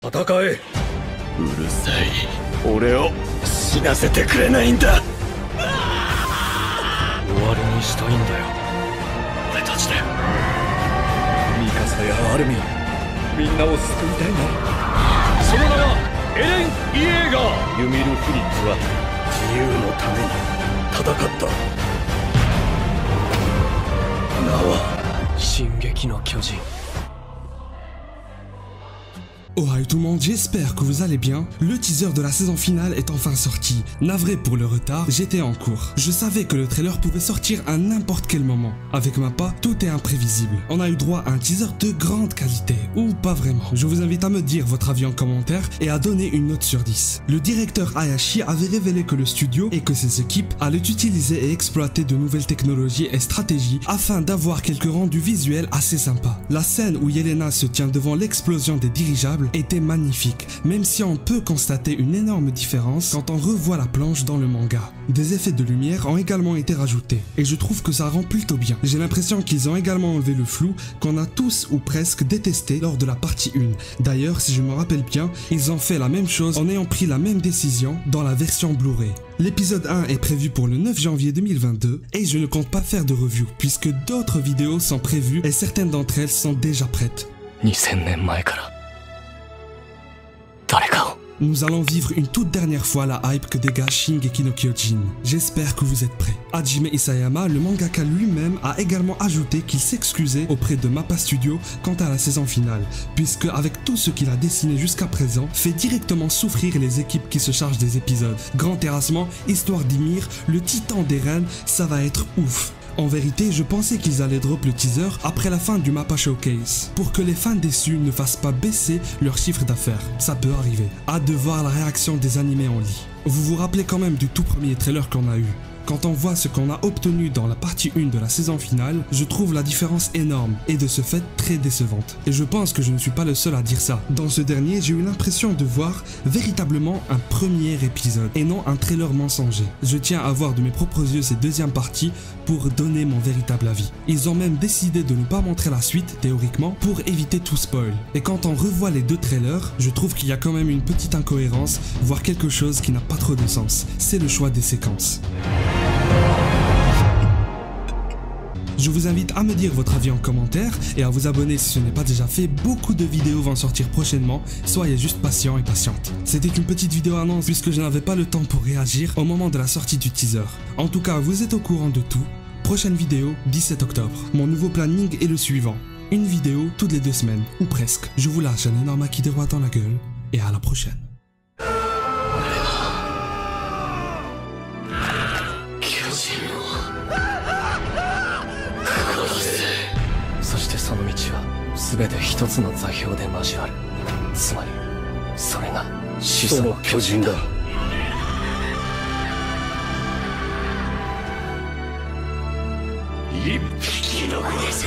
戦え。うるさい。俺を死なせてくれないんだ。終わりにしたいんだよ、俺たちで。ミカサやアルミン、みんなを救いたいな。その名はエレン・イエーガー。ユミル・フリッツは自由のために戦った。名は進撃の巨人。Oh hi tout le monde, j'espère que vous allez bien. Le teaser de la saison finale est enfin sorti. Navré pour le retard, j'étais en cours. Je savais que le trailer pouvait sortir à n'importe quel moment. Avec Mappa, tout est imprévisible. On a eu droit à un teaser de grande qualité, ou pas vraiment. Je vous invite à me dire votre avis en commentaire et à donner une note sur 10. Le directeur Hayashi avait révélé que le studio et que ses équipes allaient utiliser et exploiter de nouvelles technologies et stratégies afin d'avoir quelques rendus visuels assez sympas. La scène où Yelena se tient devant l'explosion des dirigeables était magnifique, même si on peut constater une énorme différence quand on revoit la planche dans le manga. Des effets de lumière ont également été rajoutés, et je trouve que ça rend plutôt bien. J'ai l'impression qu'ils ont également enlevé le flou qu'on a tous ou presque détesté lors de la partie 1. D'ailleurs, si je me rappelle bien, ils ont fait la même chose en ayant pris la même décision dans la version Blu-ray. L'épisode 1 est prévu pour le 9 janvier 2022 et je ne compte pas faire de review puisque d'autres vidéos sont prévues et certaines d'entre elles sont déjà prêtes. Nous allons vivre une toute dernière fois la hype que dégage Shingeki no Kyojin. J'espère que vous êtes prêts. Hajime Isayama, le mangaka lui-même, a également ajouté qu'il s'excusait auprès de Mappa Studio quant à la saison finale, puisque avec tout ce qu'il a dessiné jusqu'à présent, fait directement souffrir les équipes qui se chargent des épisodes. Grand terrassement, histoire d'Ymir, le titan des reines, ça va être ouf. En vérité, je pensais qu'ils allaient drop le teaser après la fin du Mappa Showcase, pour que les fans déçus ne fassent pas baisser leur chiffre d'affaires. Ça peut arriver. Hâte de voir la réaction des animés en lit. Vous vous rappelez quand même du tout premier trailer qu'on a eu. Quand on voit ce qu'on a obtenu dans la partie 1 de la saison finale, je trouve la différence énorme et de ce fait très décevante. Et je pense que je ne suis pas le seul à dire ça. Dans ce dernier, j'ai eu l'impression de voir véritablement un premier épisode et non un trailer mensonger. Je tiens à voir de mes propres yeux cette deuxième partie pour donner mon véritable avis. Ils ont même décidé de ne pas montrer la suite, théoriquement, pour éviter tout spoil. Et quand on revoit les deux trailers, je trouve qu'il y a quand même une petite incohérence, voire quelque chose qui n'a pas trop de sens. C'est le choix des séquences. Je vous invite à me dire votre avis en commentaire et à vous abonner si ce n'est pas déjà fait. Beaucoup de vidéos vont sortir prochainement, soyez juste patient et patiente. C'était une petite vidéo annonce puisque je n'avais pas le temps pour réagir au moment de la sortie du teaser. En tout cas, vous êtes au courant de tout. Prochaine vidéo, 17 octobre. Mon nouveau planning est le suivant. Une vidéo toutes les 2 semaines, ou presque. Je vous lâche un énorme acquis de roi dans la gueule et à la prochaine. その道は全て一つの座標で交わる。つまりそれが始祖の巨人だ。一匹残らず